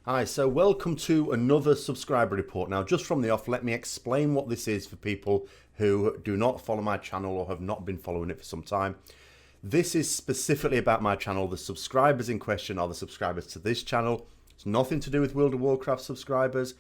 Hi, so welcome to another subscriber report. Now, just from the off, let me explain what this is for people who do not follow my channel or have not been following it for some time. This is specifically about my channel. The subscribers in question are the subscribers to this channel. It's nothing to do with World of Warcraft subscribers,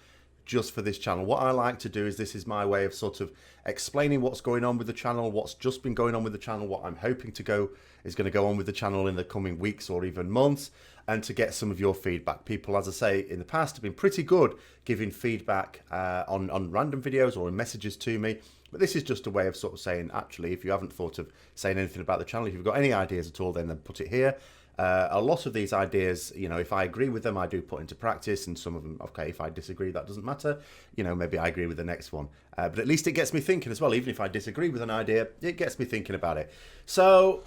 just for this channel. What I like to do is, this is my way of sort of explaining what's going on with the channel, what's just been going on with the channel, what I'm hoping is going to go on with the channel in the coming weeks or even months, and to get some of your feedback. People, as I say, in the past have been pretty good giving feedback on random videos or in messages to me. But this is just a way of sort of saying, actually, if you haven't thought of saying anything about the channel, if you've got any ideas at all, then put it here. A lot of these ideas, you know, if I agree with them, I do put into practice, and some of them, okay, if I disagree, that doesn't matter. You know, maybe I agree with the next one. But at least it gets me thinking as well. Even if I disagree with an idea, it gets me thinking about it. So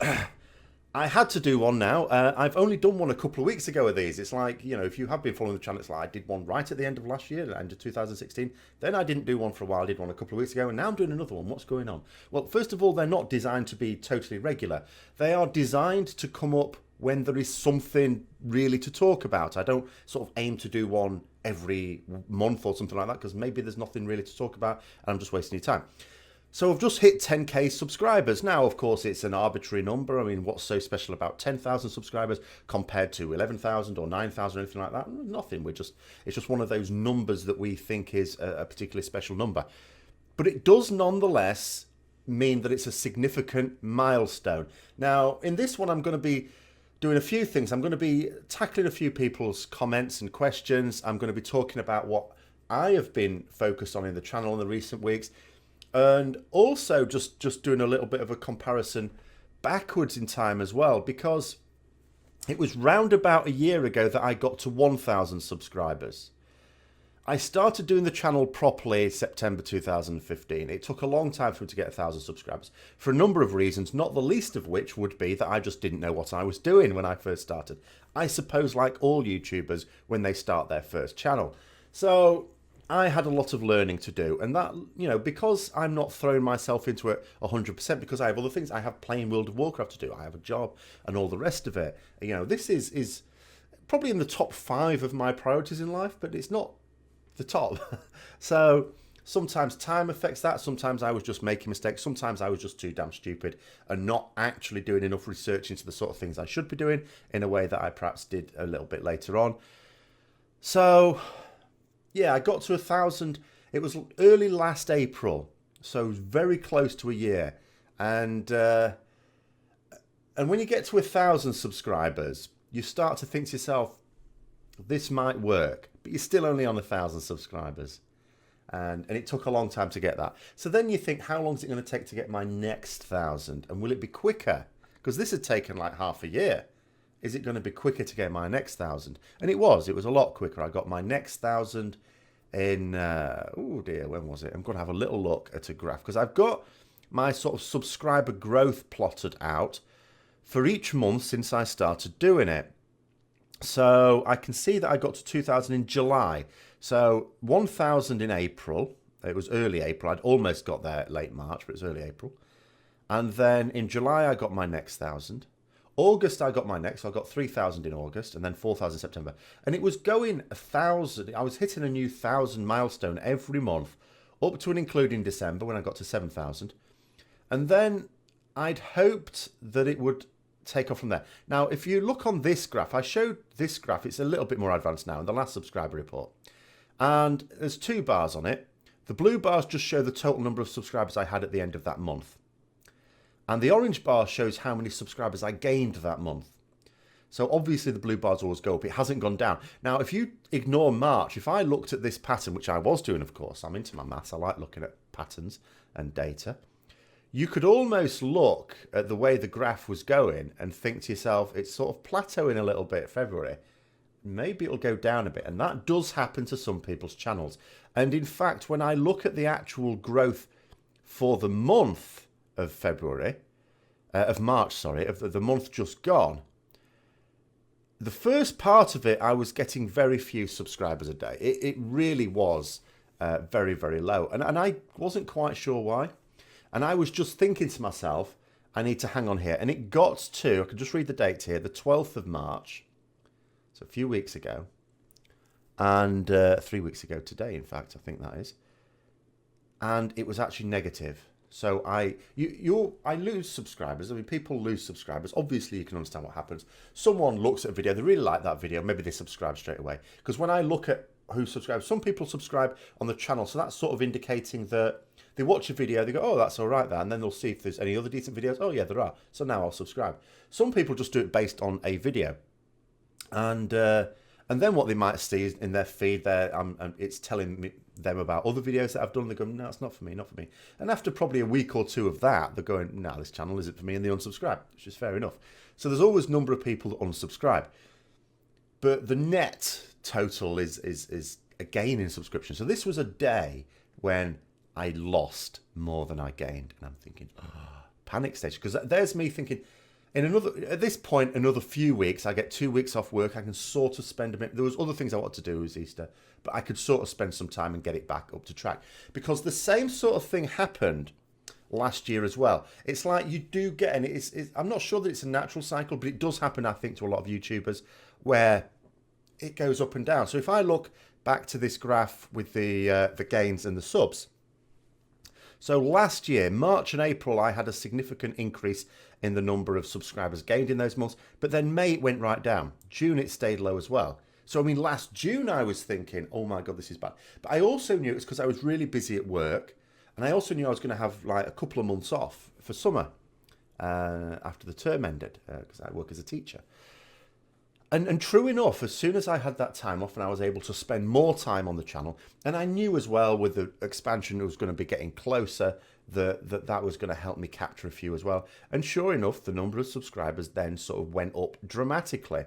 I had to do one now. I've only done one a couple of weeks ago of these. It's like, you know, if you have been following the channel, it's like I did one right at the end of last year, end of 2016. Then I didn't do one for a while. I did one a couple of weeks ago, and now I'm doing another one. What's going on? Well, first of all, they're not designed to be totally regular. They are designed to come up when there is something really to talk about. I don't sort of aim to do one every month or something like that, because maybe there's nothing really to talk about and I'm just wasting your time. So I've just hit 10k subscribers. Now, of course, it's an arbitrary number. I mean, what's so special about 10,000 subscribers compared to 11,000 or 9,000 or anything like that? Nothing. It's just one of those numbers that we think is a particularly special number. But it does nonetheless mean that it's a significant milestone. Now, in this one, I'm going to be doing a few things. I'm going to be tackling a few people's comments and questions. I'm going to be talking about what I have been focused on in the channel in the recent weeks, and also just doing a little bit of a comparison backwards in time as well, because it was round about a year ago that I got to 1,000 subscribers. I started doing the channel properly September 2015. It took a long time for me to get 1,000 subscribers for a number of reasons, not the least of which would be that I just didn't know what I was doing when I first started. I suppose like all YouTubers when they start their first channel. So I had a lot of learning to do, and that, you know, because I'm not throwing myself into it 100%, because I have other things. I have playing World of Warcraft to do. I have a job and all the rest of it. You know, this is probably in the top 5 of my priorities in life, but it's not the top. So sometimes time affects that. Sometimes I was just making mistakes. Sometimes I was just too damn stupid and not actually doing enough research into the sort of things I should be doing in a way that I perhaps did a little bit later on. So yeah, I got to 1,000. It was early last April, so very close to a year. And when you get to 1,000 subscribers, you start to think to yourself, this might work, but you're still only on 1,000 subscribers. And it took a long time to get that. So then you think, how long is it going to take to get my next 1,000? And will it be quicker? Because this had taken like half a year. Is it going to be quicker to get my next 1,000? And it was a lot quicker. I got my next 1,000 in, oh dear, when was it? I'm going to have a little look at a graph, because I've got my sort of subscriber growth plotted out for each month since I started doing it. So I can see that I got to 2,000 in July. So 1,000 in April. It was early April. I'd almost got there late March, but it was early April. And then in July, I got my next 1,000. August, I got my next. So I got 3,000 in August, and then 4,000 in September. And it was going 1,000. I was hitting a new 1,000 milestone every month, up to and including December when I got to 7,000. And then I'd hoped that it would take off from there. Now, if you look on this graph, I showed this graph. It's a little bit more advanced now in the last subscriber report. And there's 2 bars on it. The blue bars just show the total number of subscribers I had at the end of that month. And the orange bar shows how many subscribers I gained that month. So obviously the blue bars always go up. It hasn't gone down. Now, if you ignore March, if I looked at this pattern, which I was doing, of course, I'm into my maths. I like looking at patterns and data. You could almost look at the way the graph was going and think to yourself, it's sort of plateauing a little bit February. Maybe it'll go down a bit. And that does happen to some people's channels. And in fact, when I look at the actual growth for the month of February, of March, sorry, of the month just gone, the first part of it, I was getting very few subscribers a day. It really was very, very low. And I wasn't quite sure why. And I was just thinking to myself, I need to hang on here. And it got to, I can just read the date here, the 12th of March, so a few weeks ago. and 3 weeks ago today, in fact, I think that is, and it was actually negative. So I lose subscribers. I mean, people lose subscribers. Obviously, you can understand what happens. Someone looks at a video, they really like that video, maybe they subscribe straight away. Because when I look at who subscribes, some people subscribe on the channel, so that's sort of indicating that they watch a video, they go, oh, that's all right there, and then they'll see if there's any other decent videos. Oh, yeah, there are. So now I'll subscribe. Some people just do it based on a video. And then what they might see is in their feed, it's telling them about other videos that I've done. They go, no, it's not for me, not for me. And after probably a week or two of that, they're going, no, this channel isn't for me, and they unsubscribe, which is fair enough. So there's always a number of people that unsubscribe. But the net total is a gain in subscription. So this was a day when I lost more than I gained. And I'm thinking, panic stage. Because there's me thinking, at this point, another few weeks, I get 2 weeks off work. I can sort of spend a bit. There was other things I wanted to do. It was Easter, but I could sort of spend some time and get it back up to track. Because the same sort of thing happened last year as well. It's like you do get, and I'm not sure that it's a natural cycle, but it does happen, I think, to a lot of YouTubers where it goes up and down. So if I look back to this graph with the gains and the subs. So last year, March and April, I had a significant increase in the number of subscribers gained in those months. But then May, it went right down. June, it stayed low as well. So, I mean, last June, I was thinking, oh my God, this is bad. But I also knew it was because I was really busy at work. And I also knew I was going to have like a couple of months off for summer after the term ended, because I work as a teacher. And true enough, as soon as I had that time off and I was able to spend more time on the channel, and I knew as well with the expansion it was going to be getting closer, that was going to help me capture a few as well. And sure enough, the number of subscribers then sort of went up dramatically.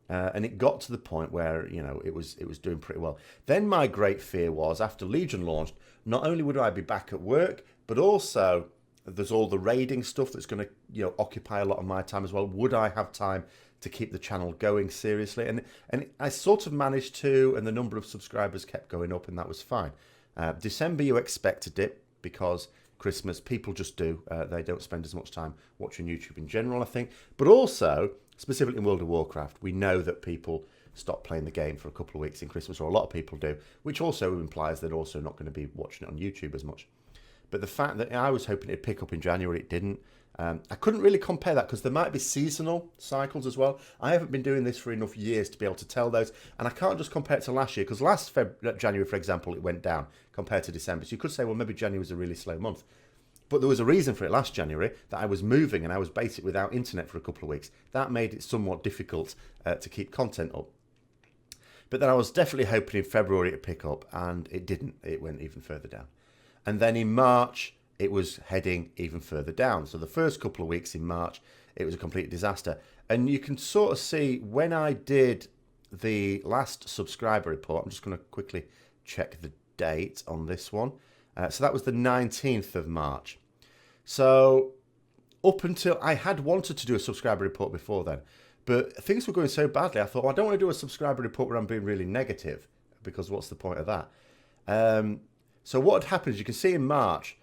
And it got to the point where, you know, it was doing pretty well. Then my great fear was, after Legion launched, not only would I be back at work, but also there's all the raiding stuff that's going to, you know, occupy a lot of my time as well. Would I have time to keep the channel going seriously? And I sort of managed to, and the number of subscribers kept going up, and that was fine. December, you expect a dip because Christmas, people just do. They don't spend as much time watching YouTube in general, I think. But also, specifically in World of Warcraft, we know that people stop playing the game for a couple of weeks in Christmas, or a lot of people do, which also implies they're also not going to be watching it on YouTube as much. But the fact that I was hoping it'd pick up in January, it didn't. I couldn't really compare that because there might be seasonal cycles as well. I haven't been doing this for enough years to be able to tell those. And I can't just compare it to last year because last January, for example, it went down compared to December. So you could say, well, maybe January was a really slow month. But there was a reason for it last January, that I was moving and I was basically without internet for a couple of weeks. That made it somewhat difficult to keep content up. But then I was definitely hoping in February it'd pick up, and it didn't. It went even further down. And then in March, it was heading even further down. So the first couple of weeks in March, it was a complete disaster. And you can sort of see when I did the last subscriber report, I'm just going to quickly check the date on this one. So that was the 19th of March. So up until I had wanted to do a subscriber report before then, but things were going so badly, I thought, well, I don't want to do a subscriber report where I'm being really negative, because what's the point of that? So what had happened is, you can see in March,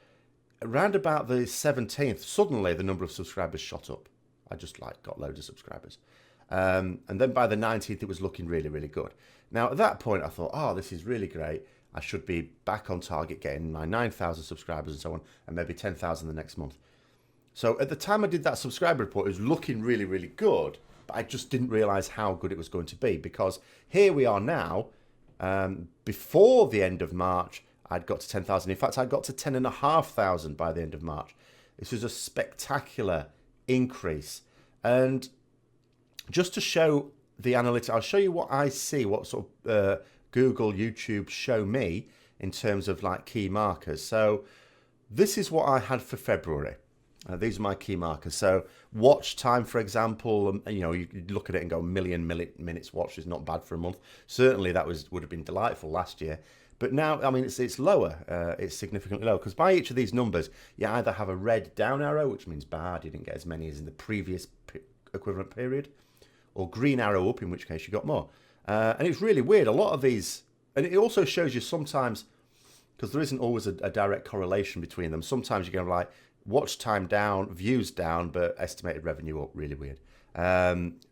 around about the 17th, suddenly the number of subscribers shot up. I just got loads of subscribers. And then by the 19th, it was looking really, really good. Now, at that point, I thought, oh, this is really great. I should be back on target, getting my 9,000 subscribers and so on, and maybe 10,000 the next month. So at the time I did that subscriber report, it was looking really, really good, but I just didn't realize how good it was going to be, because here we are now. Before the end of March, I'd got to 10,000. In fact, I got to 10,500 by the end of March. This was a spectacular increase. And just to show the analytics, I'll show you what I see, what sort of Google, YouTube show me in terms of like key markers. So this is what I had for February. These are my key markers. So watch time, for example, you know, you look at it and go, a million minutes watched is not bad for a month. Certainly that would have been delightful last year. But now, I mean, it's lower. It's significantly lower, because by each of these numbers, you either have a red down arrow, which means bad, you didn't get as many as in the previous equivalent period, or green arrow up, in which case you got more. And it's really weird. A lot of these, and it also shows you sometimes, because there isn't always a direct correlation between them. Sometimes you're going to like watch time down, views down, but estimated revenue up. Really weird.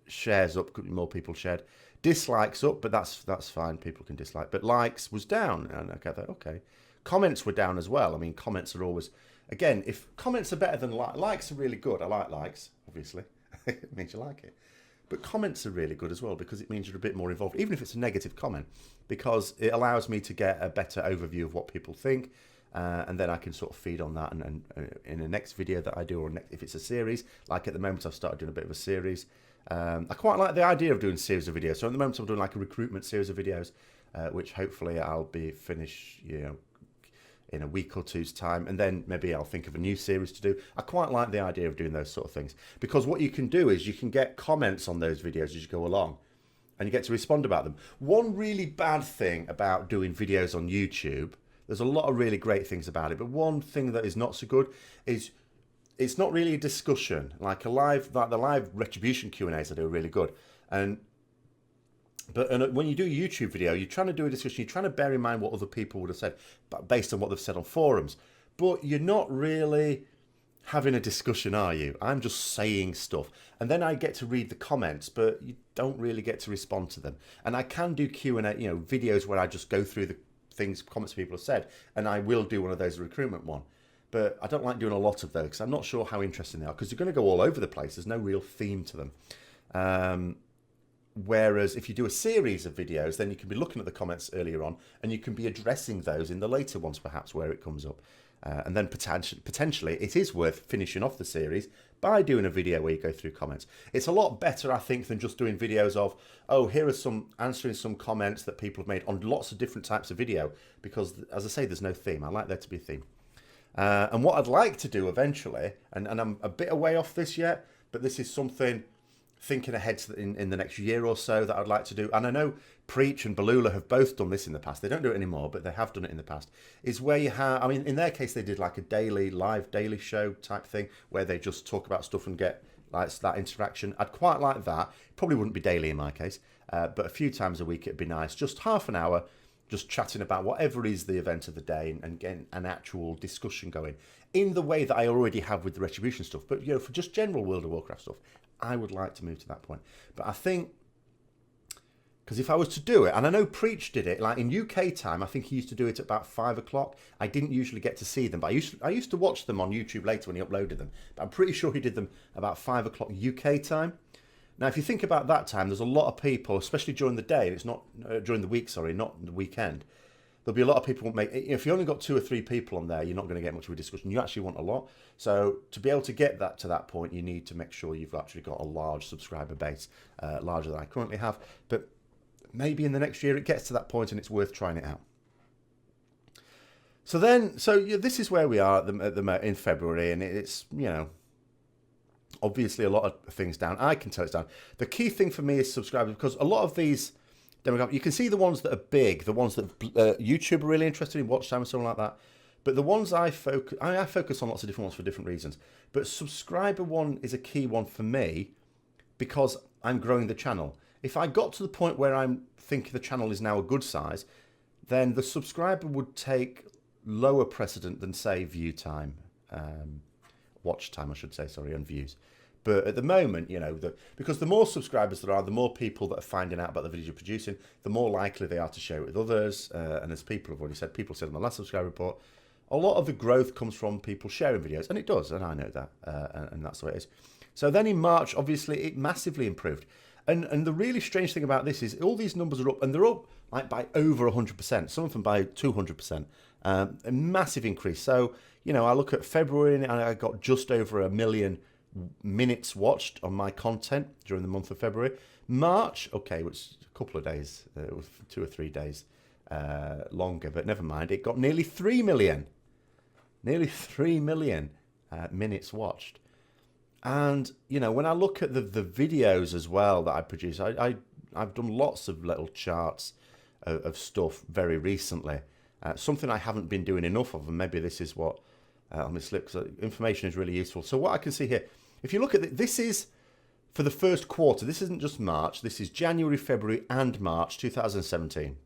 Shares up, more people shared. Dislikes up, but that's fine. People can dislike. But likes was down, and I get that. Okay, comments were down as well. I mean, comments are always, again, if comments are better than likes are really good. I like likes, obviously. It means you like it. But comments are really good as well because it means you're a bit more involved, even if it's a negative comment, because it allows me to get a better overview of what people think, and then I can sort of feed on that. And in the next video that I do, or if it's a series, like at the moment I've started doing a bit of a series. I quite like the idea of doing a series of videos. So at the moment I'm doing like a recruitment series of videos, which hopefully I'll be finished, in a week or two's time, and then maybe I'll think of a new series to do. I quite like the idea of doing those sort of things, because what you can do is you can get comments on those videos as you go along, and you get to respond about them. One really bad thing about doing videos on YouTube, there's a lot of really great things about it, but one thing that is not so good is it's not really a discussion. Like the live retribution Q&As I do are really good, But when you do a YouTube video, you're trying to do a discussion, you're trying to bear in mind what other people would have said, based on what they've said on forums. But you're not really having a discussion, are you? I'm just saying stuff. And then I get to read the comments, but you don't really get to respond to them. And I can do Q&A, videos where I just go through the comments people have said, and I will do one of those recruitment one. But I don't like doing a lot of those because I'm not sure how interesting they are, because they're going to go all over the place. There's no real theme to them. Whereas if you do a series of videos, then you can be looking at the comments earlier on, and you can be addressing those in the later ones, perhaps, where it comes up. And then potentially it is worth finishing off the series by doing a video where you go through comments. It's a lot better, I think, than just doing videos of, here are answering some comments that people have made on lots of different types of video, because, as I say, there's no theme. I like there to be a theme. And what I'd like to do eventually, and I'm a bit away off this yet, but this is something thinking ahead in the next year or so that I'd like to do, and I know Preach and Balula have both done this in the past. They don't do it anymore, but they have done it in the past, is where you have, I mean, in their case, they did like a live daily show type thing, where they just talk about stuff and get like that interaction. I'd quite like that. Probably wouldn't be daily in my case, but a few times a week it'd be nice. Just half an hour, just chatting about whatever is the event of the day, and getting an actual discussion going in the way that I already have with the Retribution stuff. But for just general World of Warcraft stuff, I would like to move to that point. But I think, because if I was to do it, and I know Preach did it, like in UK time, I think he used to do it at about 5 o'clock. I didn't usually get to see them, but I used to watch them on YouTube later when he uploaded them. But I'm pretty sure he did them about 5 o'clock UK time. Now, if you think about that time, there's a lot of people, especially during the day. It's not during the week, sorry, not the weekend. There'll be a lot of people if you only got 2 or 3 people on there, you're not going to get much of a discussion. You actually want a lot. So to be able to get that to that point, you need to make sure you've actually got a large subscriber base, larger than I currently have. But maybe in the next year it gets to that point and it's worth trying it out. So this is where we are in February, and it's, obviously a lot of things down. I can tell it's down. The key thing for me is subscribers, because a lot of these demographics, you can see the ones that are big, the ones that YouTube are really interested in, watch time and something like that. But the ones I focus on lots of different ones for different reasons. But subscriber one is a key one for me because I'm growing the channel. If I got to the point where I'm thinking the channel is now a good size, then the subscriber would take lower precedent than, say, view time, watch time, I should say, sorry, and views. But at the moment, because the more subscribers there are, the more people that are finding out about the videos you're producing, the more likely they are to share it with others. And as people have already said, people said in the last subscriber report, a lot of the growth comes from people sharing videos, and it does, and I know that, and that's the way it is. So then in March, obviously, it massively improved. And the really strange thing about this is all these numbers are up, and they're up like by over 100%, some of them by 200%, a massive increase. So, I look at February and I got just over 1 million minutes watched on my content during the month of February. March, okay, it was a couple of days, it was 2 or 3 days longer, but never mind. It got nearly 3 million minutes watched. And, when I look at the videos as well that I produce, I've done lots of little charts of stuff very recently. Something I haven't been doing enough of, and maybe this is what, let me slip, because information is really useful. So what I can see here, if you look at it, this is for the first quarter. This isn't just March. This is January, February, and March 2017.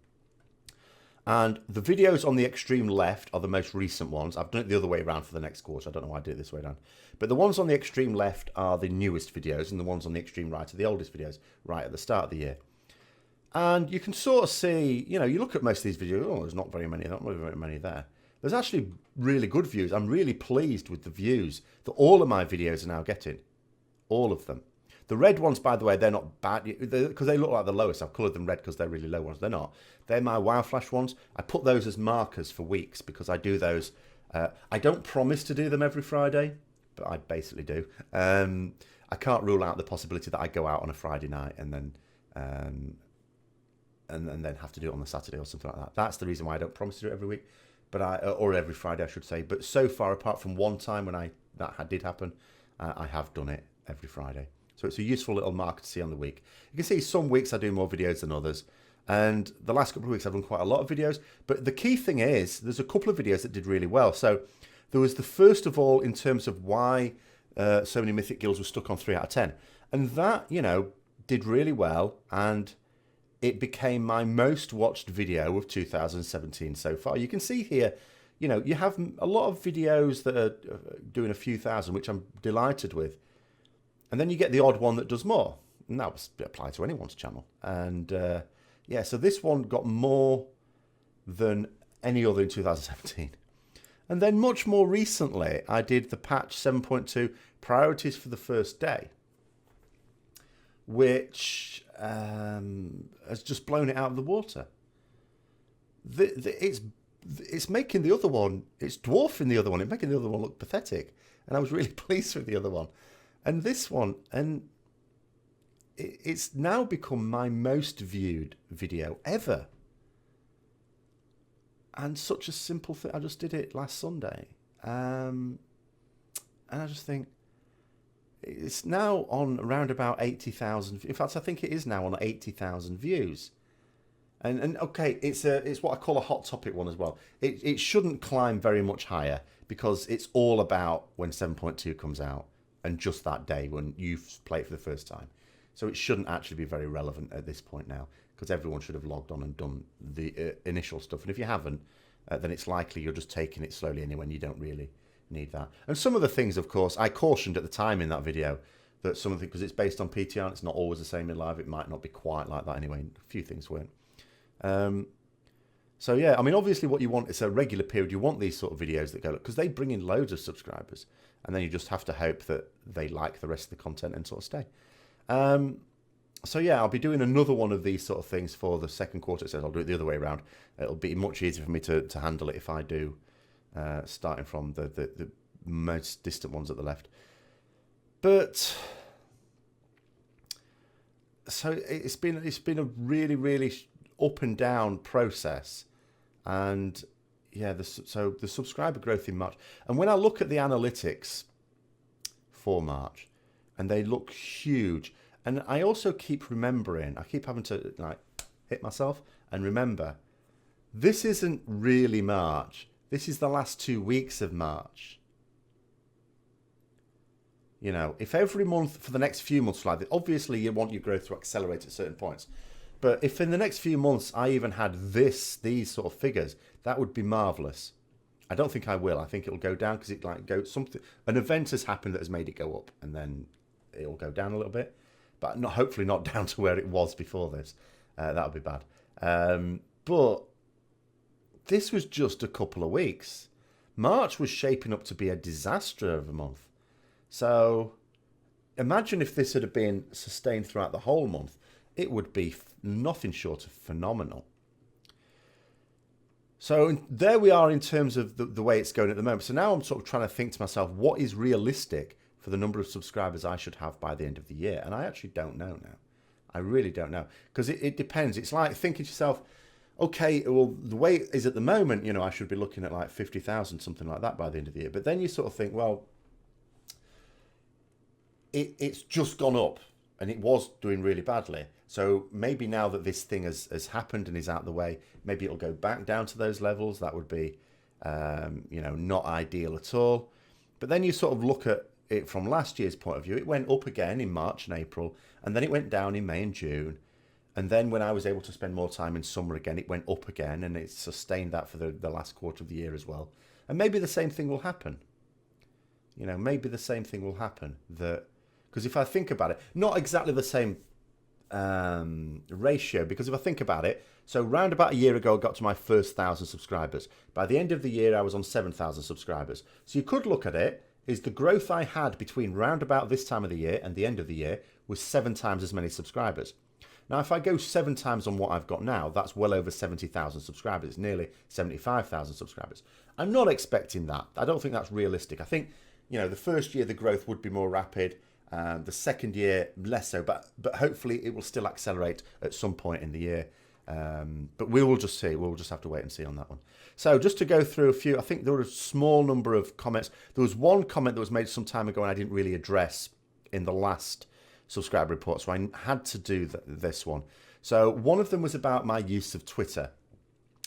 And the videos on the extreme left are the most recent ones. I've done it the other way around for the next quarter. I don't know why I did it this way around. But the ones on the extreme left are the newest videos, and the ones on the extreme right are the oldest videos, right at the start of the year. And you can sort of see, you know, you look at most of these videos, oh, there's not very many, not very many there. There's actually really good views. I'm really pleased with the views that all of my videos are now getting. All of them. The red ones, by the way, they're not bad because they look like the lowest. I've coloured them red because they're really low ones. They're not. They're my Wow Flash ones. I put those as markers for weeks because I do those. I don't promise to do them every Friday, but I basically do. I can't rule out the possibility that I go out on a Friday night and then have to do it on the Saturday or something like that. That's the reason why I don't promise to do it every week, or every Friday, I should say. But so far, apart from one time when that did happen, I have done it every Friday. So it's a useful little marker to see on the week. You can see some weeks I do more videos than others. And the last couple of weeks I've done quite a lot of videos. But the key thing is there's a couple of videos that did really well. So there was the first of all in terms of why so many Mythic Guilds were stuck on 3 out of 10. And that, you know, did really well. And it became my most watched video of 2017 so far. You can see here, you know, you have a lot of videos that are doing a few thousand, which I'm delighted with. And then you get the odd one that does more. And that would apply to anyone's channel. And yeah, so this one got more than any other in 2017. And then much more recently, I did the patch 7.2 priorities for the first day, which has just blown it out of the water. It's making the other one, it's dwarfing the other one, it's making the other one look pathetic. And I was really pleased with the other one. And this one, and it's now become my most viewed video ever. And such a simple thing. I just did it last Sunday. And I just think it's now on around about 80,000. In fact, I think it is now on 80,000 views. And okay, it's what I call a hot topic one as well. It shouldn't climb very much higher because it's all about when 7.2 comes out and just that day when you've played it for the first time. So it shouldn't actually be very relevant at this point now because everyone should have logged on and done the initial stuff. And if you haven't, then it's likely you're just taking it slowly anyway and you don't really need that. And some of the things, of course, I cautioned at the time in that video that some of the, because it's based on PTR and it's not always the same in live, it might not be quite like that anyway. A few things weren't. So yeah, I mean, obviously what you want is a regular period. You want these sort of videos that go, because they bring in loads of subscribers and then you just have to hope that they like the rest of the content and sort of stay. So yeah, I'll be doing another one of these sort of things for the second quarter. It says I'll do it the other way around. It'll be much easier for me to handle it if I do, starting from the most distant ones at the left. But so it's been a really up and down process, and yeah, so the subscriber growth in March, and when I look at the analytics for March, and they look huge. And I also keep remembering, I keep having to like hit myself and remember, this isn't really March. This is the last 2 weeks of March. You know, if every month for the next few months like this, obviously you want your growth to accelerate at certain points. But if in the next few months I even had these sort of figures, that would be marvelous. I don't think I will. I think it'll go down because it like goes something. An event has happened that has made it go up, and then it'll go down a little bit. But hopefully not down to where it was before this. That would be bad. But this was just a couple of weeks. March was shaping up to be a disaster of a month. So imagine if this had been sustained throughout the whole month. It would be nothing short of phenomenal. So there we are in terms of the way it's going at the moment. So now I'm sort of trying to think to myself, what is realistic for the number of subscribers I should have by the end of the year? And I actually don't know now. I really don't know. Because it depends. It's like thinking to yourself, okay, well, the way it is at the moment, you know, I should be looking at like 50,000, something like that by the end of the year. But then you sort of think, well, it's just gone up and it was doing really badly. So maybe now that this thing has happened and is out of the way, maybe it'll go back down to those levels. That would be, you know, not ideal at all. But then you sort of look at it from last year's point of view. It went up again in March and April, and then it went down in May and June. And then when I was able to spend more time in summer again, it went up again, and it sustained that for the last quarter of the year as well. And maybe the same thing will happen. You know, maybe the same thing will happen. Because if I think about it, not exactly the same ratio, because if I think about it, so round about a year ago, I got to my first 1,000 subscribers. By the end of the year, I was on 7,000 subscribers. So you could look at it is the growth I had between round about this time of the year and the end of the year was 7 times as many subscribers. Now, if I go 7 times on what I've got now, that's well over 70,000 subscribers. It's nearly 75,000 subscribers. I'm not expecting that. I don't think that's realistic. I think, the first year the growth would be more rapid. The second year, less so. But hopefully it will still accelerate at some point in the year. But we will just see. We'll just have to wait and see on that one. So just to go through a few, I think there were a small number of comments. There was one comment that was made some time ago and I didn't really address in the last subscriber report, so I had to do this one. So one of them was about my use of Twitter.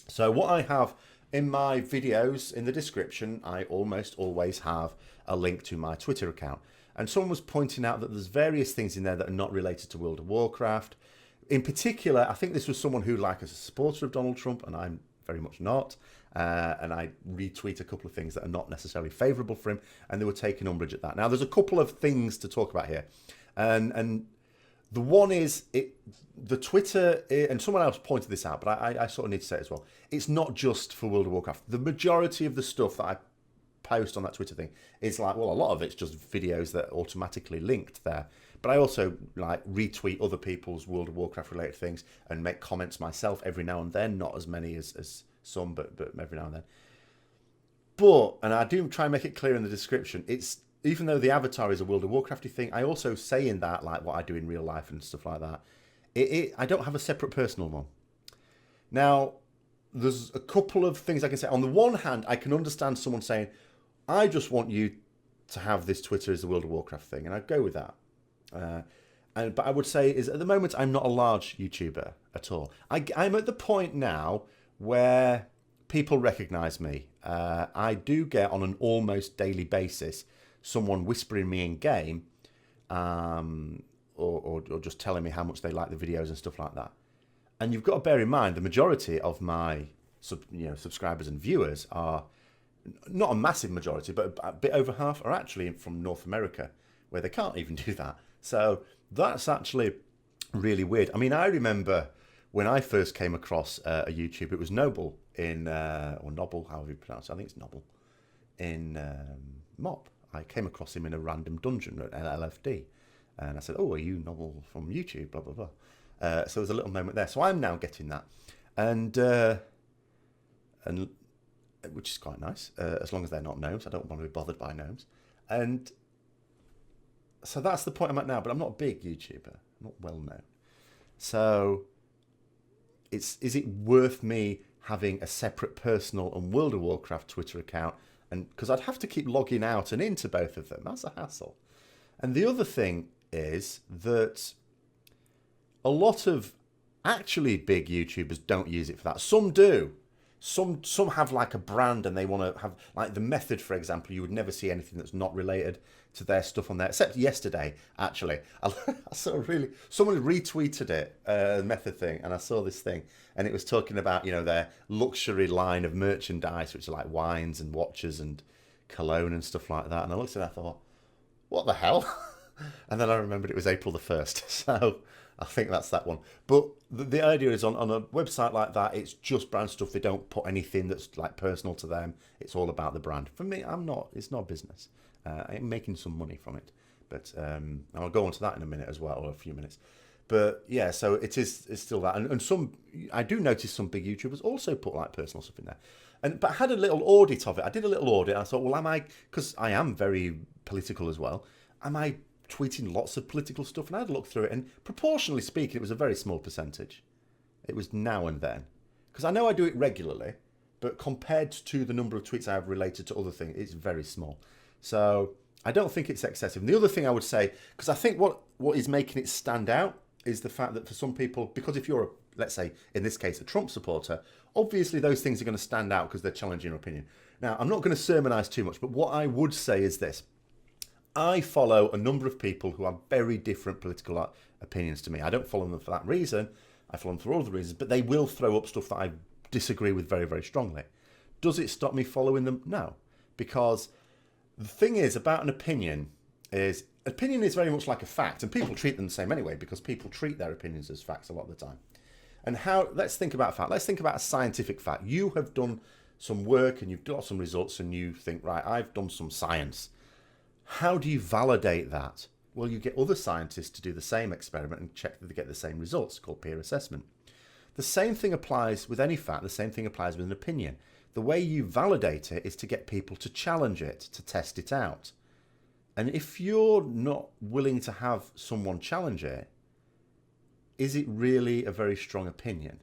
So what I have in my videos in the description, I almost always have a link to my Twitter account. And someone was pointing out that there's various things in there that are not related to World of Warcraft. In particular, I think this was someone who, like, is a supporter of Donald Trump, and I'm very much not. And I retweet a couple of things that are not necessarily favourable for him, and they were taking umbrage at that. Now, there's a couple of things to talk about here. And the one is, the Twitter, and someone else pointed this out, but I sort of need to say it as well. It's not just for World of Warcraft. The majority of the stuff that I post on that Twitter thing is like, well, a lot of it's just videos that are automatically linked there. But I also like retweet other people's World of Warcraft related things and make comments myself every now and then. Not as many as some, but every now and then. But, and I do try and make it clear in the description, it's, even though the avatar is a World of Warcrafty thing, I also say in that, like what I do in real life and stuff like that, I don't have a separate personal one. Now, there's a couple of things I can say. On the one hand, I can understand someone saying, I just want you to have this Twitter as the World of Warcraft thing, and I'd go with that. But I would say is at the moment, I'm not a large YouTuber at all. I'm at the point now where people recognize me. I do get on an almost daily basis someone whispering me in game, or just telling me how much they like the videos and stuff like that. And you've got to bear in mind the majority of my subscribers and viewers are not a massive majority, but a bit over half are actually from North America, where they can't even do that. So that's actually really weird. I mean, I remember when I first came across a YouTube, it was Noble in, or Noble, however you pronounce it. I think it's Noble in Mop. I came across him in a random dungeon at LFD. And I said, oh, are you Noble from YouTube? Blah, blah, blah. So there's a little moment there. So I'm now getting that. And which is quite nice, as long as they're not gnomes. I don't want to be bothered by gnomes. And so that's the point I'm at now. But I'm not a big YouTuber. I'm not well known. So is it worth me having a separate personal and World of Warcraft Twitter account? And because I'd have to keep logging out and into both of them. That's a hassle. And the other thing is that a lot of actually big YouTubers don't use it for that. Some do. Some have like a brand and they want to have, like The Method, for example. You would never see anything that's not related to their stuff on there, except yesterday, actually. I saw someone retweeted it, the Method thing, and I saw this thing, and it was talking about, their luxury line of merchandise, which are like wines and watches and cologne and stuff like that. And I looked at it and I thought, what the hell? And then I remembered it was April the 1st. So I think that's that one. But the idea is on a website like that, it's just brand stuff. They don't put anything that's like personal to them. It's all about the brand. For me, it's not business. I'm making some money from it. But I'll go on to that in a minute as well, or a few minutes. But yeah, so it's still that. And some, I do notice some big YouTubers also put like personal stuff in there. But I had a little audit of it. I did a little audit. I thought, well, because I am very political as well, am I tweeting lots of political stuff? And I had a look through it, and proportionally speaking, it was a very small percentage. It was now and then. Because I know I do it regularly, but compared to the number of tweets I have related to other things, it's very small. So I don't think it's excessive. And the other thing I would say, because I think what is making it stand out is the fact that for some people, because if you're, let's say, in this case, a Trump supporter, obviously those things are going to stand out because they're challenging your opinion. Now, I'm not going to sermonise too much, but what I would say is this. I follow a number of people who have very different political opinions to me. I don't follow them for that reason. I follow them for all the reasons, but they will throw up stuff that I disagree with very, very strongly. Does it stop me following them? No. Because the thing is about an opinion is opinion is very much like a fact, and people treat them the same anyway, because people treat their opinions as facts a lot of the time. And let's think about fact. Let's think about a scientific fact. You have done some work and you've got some results and you think, right, I've done some science. How do you validate that? Well, you get other scientists to do the same experiment and check that they get the same results, called peer assessment. The same thing applies with any fact. The same thing applies with an opinion. The way you validate it is to get people to challenge it, to test it out. And if you're not willing to have someone challenge it, is it really a very strong opinion?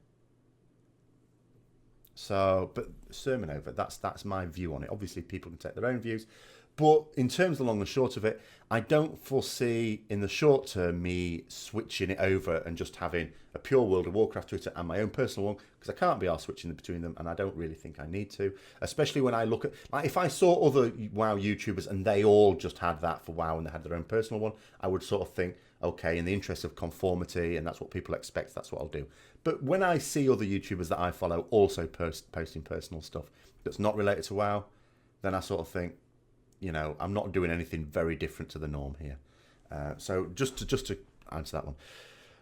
So, but sermon over, that's my view on it. Obviously, people can take their own views. But in terms of the long and short of it, I don't foresee in the short term me switching it over and just having a pure World of Warcraft Twitter and my own personal one, because I can't be arsed switching between them, and I don't really think I need to. Especially when I look at, like, if I saw other WoW YouTubers and they all just had that for WoW and they had their own personal one, I would sort of think, okay, in the interest of conformity, and that's what people expect, that's what I'll do. But when I see other YouTubers that I follow also posting personal stuff that's not related to WoW, then I sort of think, you know, I'm not doing anything very different to the norm here. So just to answer that one.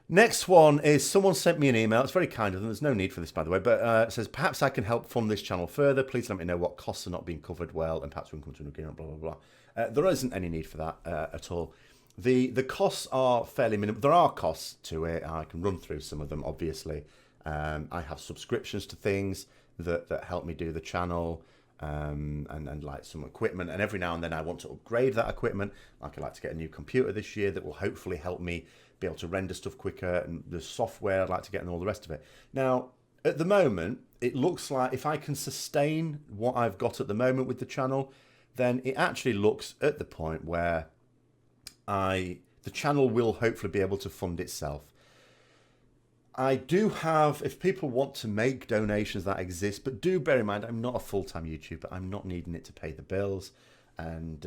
Next one is someone sent me an email. It's very kind of them. There's no need for this, by the way. But it says, perhaps I can help fund this channel further. Please let me know what costs are not being covered well, and perhaps we can come to an agreement, blah, blah, blah. There isn't any need for that at all. The costs are fairly minimal. There are costs to it. I can run through some of them, obviously. I have subscriptions to things that help me do the channel. And like some equipment, and every now and then I want to upgrade that equipment. Like, I'd like to get a new computer this year that will hopefully help me be able to render stuff quicker, and the software I'd like to get and all the rest of it. Now, at the moment, it looks like if I can sustain what I've got at the moment with the channel, then it actually looks at the point where the channel will hopefully be able to fund itself. I do have, if people want to make donations, that exist, but do bear in mind, I'm not a full-time YouTuber. I'm not needing it to pay the bills. And,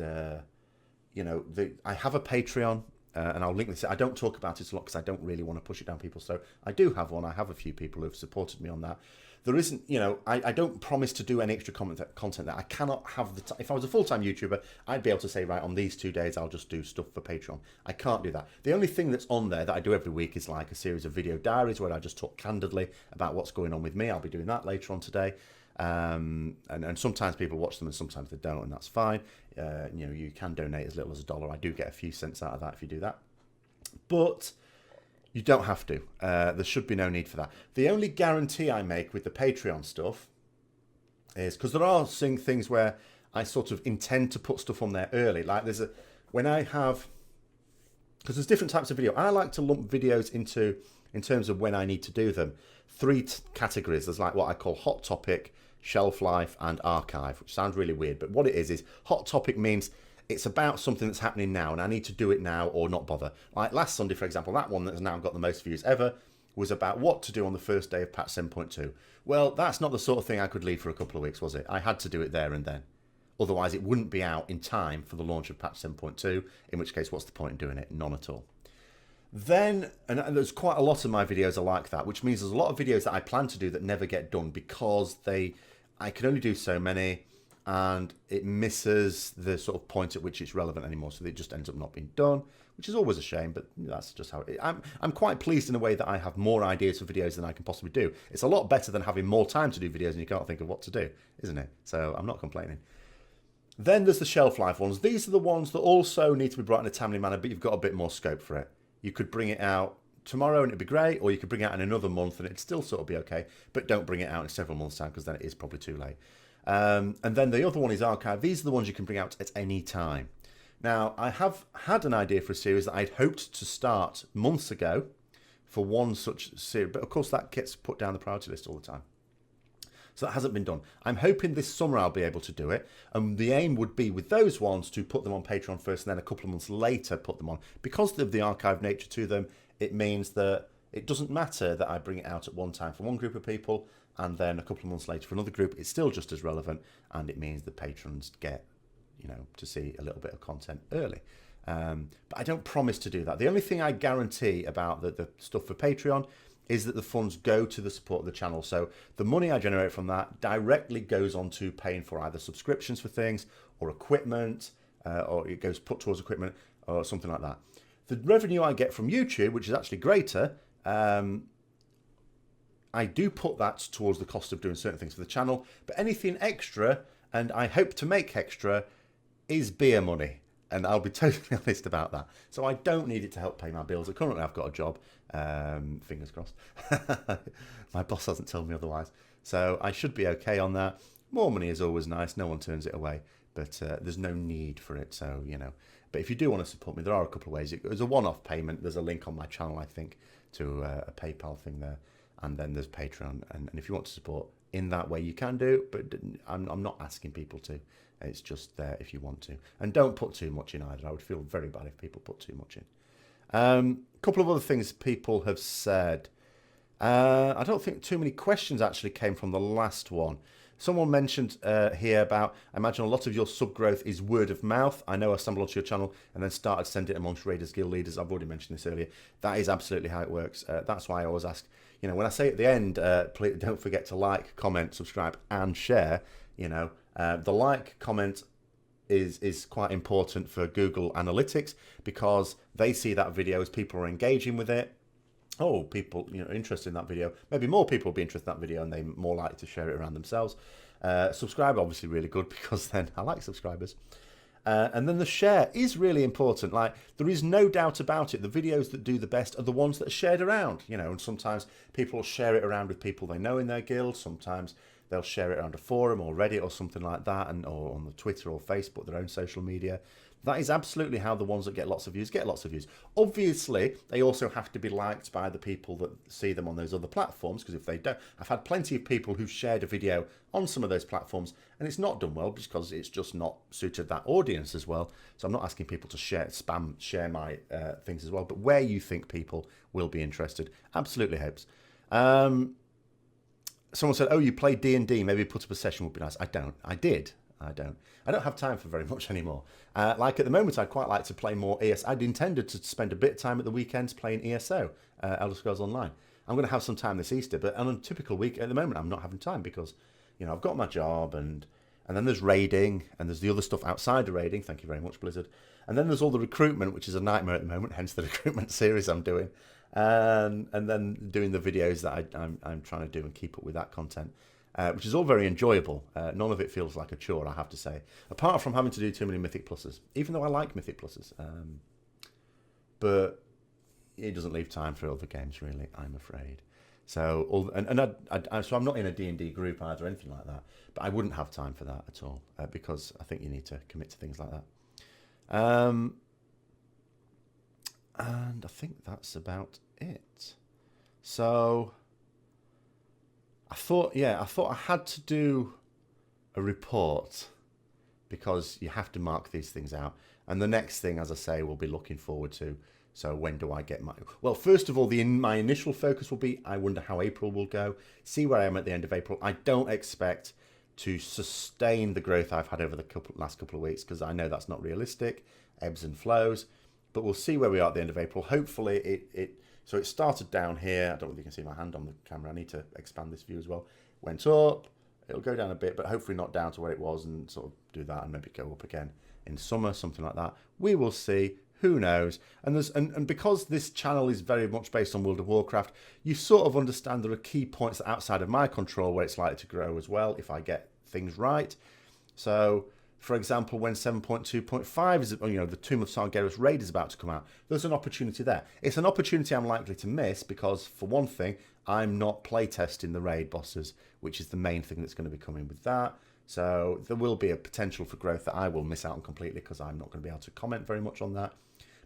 you know, I have a Patreon, and I'll link this. I don't talk about it a lot because I don't really want to push it down people. So I do have one. I have a few people who have supported me on that. There isn't, you know, I don't promise to do any extra content that I cannot have the time. If I was a full-time YouTuber, I'd be able to say, right, on these 2 days, I'll just do stuff for Patreon. I can't do that. The only thing that's on there that I do every week is like a series of video diaries where I just talk candidly about what's going on with me. I'll be doing that later on today. And sometimes people watch them and sometimes they don't, and that's fine. You know, you can donate as little as $1. I do get a few cents out of that if you do that. But you don't have to. There should be no need for that. The only guarantee I make with the Patreon stuff is, because there are things where I sort of intend to put stuff on there early. Like because there's different types of video. I like to lump videos into, in terms of when I need to do them, three categories. There's like what I call hot topic, shelf life, and archive, which sounds really weird. But what it is hot topic means it's about something that's happening now and I need to do it now or not bother. Like last Sunday, for example, that one that's now got the most views ever was about what to do on the first day of patch 7.2. Well, that's not the sort of thing I could leave for a couple of weeks, was it? I had to do it there and then. Otherwise, it wouldn't be out in time for the launch of patch 7.2, in which case, what's the point in doing it? None at all. Then, and there's quite a lot of my videos are like that, which means there's a lot of videos that I plan to do that never get done because I can only do so many, and it misses the sort of point at which it's relevant anymore, so it just ends up not being done, which is always a shame, but that's just how it is. I'm quite pleased in a way that I have more ideas for videos than I can possibly do. It's a lot better than having more time to do videos and you can't think of what to do, isn't it? So I'm not complaining. Then there's the shelf life ones. These are the ones that also need to be brought in a timely manner, but you've got a bit more scope for it. You could bring it out tomorrow and it'd be great, or you could bring it out in another month and it'd still sort of be okay, but don't bring it out in several months' time because then it is probably too late. And then the other one is archive. These are the ones you can bring out at any time. Now, I have had an idea for a series that I'd hoped to start months ago for one such series, but of course that gets put down the priority list all the time. So that hasn't been done. I'm hoping this summer I'll be able to do it. And the aim would be with those ones to put them on Patreon first and then a couple of months later put them on. Because of the archive nature to them, it means that it doesn't matter that I bring it out at one time for one group of people and then a couple of months later for another group. It's still just as relevant, and it means the patrons get, to see a little bit of content early. But I don't promise to do that. The only thing I guarantee about the stuff for Patreon is that the funds go to the support of the channel. So the money I generate from that directly goes on to paying for either subscriptions for things or equipment, or it goes put towards equipment. or something like that. The revenue I get from YouTube, which is actually greater, I do put that towards the cost of doing certain things for the channel, but anything extra, and I hope to make extra, is beer money. And I'll be totally honest about that. So I don't need it to help pay my bills. Currently, I've got a job. Fingers crossed. My boss hasn't told me otherwise. So I should be okay on that. More money is always nice. No one turns it away. But there's no need for it. So, you know. But if you do want to support me, there are a couple of ways. There's a one-off payment. There's a link on my channel, I think, to a PayPal thing there. And then there's Patreon. And if you want to support in that way, you can do. But I'm not asking people to. It's just there if you want to. And don't put too much in either. I would feel very bad if people put too much in. A couple of other things people have said. I don't think too many questions actually came from the last one. Someone mentioned here about, I imagine a lot of your sub growth is word of mouth. I know I stumbled onto your channel and then started sending it amongst Raiders Guild leaders. I've already mentioned this earlier. That is absolutely how it works. That's why I always ask, you know, when I say at the end, please don't forget to like, comment, subscribe and share, you know. The like comment is quite important for Google Analytics because they see that video as people are engaging with it. Oh, people, you know, interested in that video. Maybe more people will be interested in that video and they're more likely to share it around themselves. Subscribe, obviously, really good because then I like subscribers. And then the share is really important. Like, there is no doubt about it. The videos that do the best are the ones that are shared around, you know, and sometimes people will share it around with people they know in their guild. Sometimes they'll share it around a forum or Reddit or something like that, or on the Twitter or Facebook, their own social media. That is absolutely how the ones that get lots of views get lots of views. Obviously, they also have to be liked by the people that see them on those other platforms, because if they don't, I've had plenty of people who've shared a video on some of those platforms and it's not done well because it's just not suited that audience as well. So I'm not asking people to share my things as well, but where you think people will be interested, absolutely helps. Someone said, oh, you play D&D, maybe put up a session would be nice. I don't. I did. I don't have time for very much anymore. Like at the moment, I'd quite like to play more ES. I'd intended to spend a bit of time at the weekends playing ESO, Elder Scrolls Online. I'm going to have some time this Easter, but on a typical week at the moment, I'm not having time because, you know, I've got my job and then there's raiding and there's the other stuff outside the raiding. Thank you very much, Blizzard. And then there's all the recruitment, which is a nightmare at the moment, hence the recruitment series I'm doing. And then doing the videos that I'm trying to do and keep up with that content. Which is all very enjoyable. None of it feels like a chore, I have to say. Apart from having to do too many Mythic Pluses, even though I like Mythic Pluses. But it doesn't leave time for other games, really, I'm afraid. So, so I'm not in a D&D group either or anything like that. But I wouldn't have time for that at all, because I think you need to commit to things like that. And I think that's about it. So I thought I had to do a report because you have to mark these things out. And the next thing, as I say, we'll be looking forward to. So when do I get my... Well, first of all, my initial focus will be, I wonder how April will go. See where I am at the end of April. I don't expect to sustain the growth I've had over the last couple of weeks because I know that's not realistic. Ebbs and flows. But we'll see where we are at the end of April. Hopefully so it started down here. I don't know if you can see my hand on the camera. I need to expand this view as well. Went up. It'll go down a bit, but hopefully not down to where it was and sort of do that and maybe go up again in summer, something like that. We will see. Who knows? And because this channel is very much based on World of Warcraft, you sort of understand there are key points that outside of my control where it's likely to grow as well if I get things right. So, for example, when 7.2.5 is, you know, the Tomb of Sargeras raid is about to come out, there's an opportunity there. It's an opportunity I'm likely to miss because, for one thing, I'm not playtesting the raid bosses, which is the main thing that's going to be coming with that. So there will be a potential for growth that I will miss out on completely because I'm not going to be able to comment very much on that.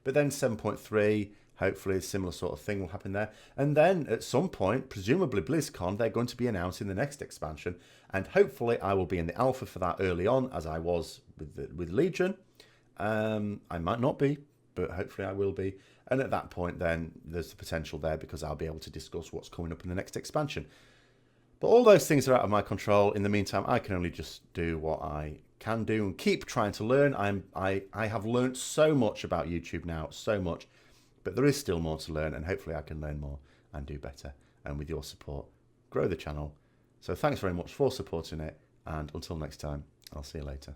But then 7.3, hopefully a similar sort of thing will happen there. And then at some point, presumably BlizzCon, they're going to be announcing the next expansion. And hopefully I will be in the alpha for that early on, as I was with Legion. I might not be, but hopefully I will be. And at that point, then there's the potential there because I'll be able to discuss what's coming up in the next expansion. But all those things are out of my control. In the meantime, I can only just do what I can do and keep trying to learn. I have learned so much about YouTube now, so much. But there is still more to learn, and hopefully I can learn more and do better. And with your support, grow the channel. So thanks very much for supporting it. And until next time, I'll see you later.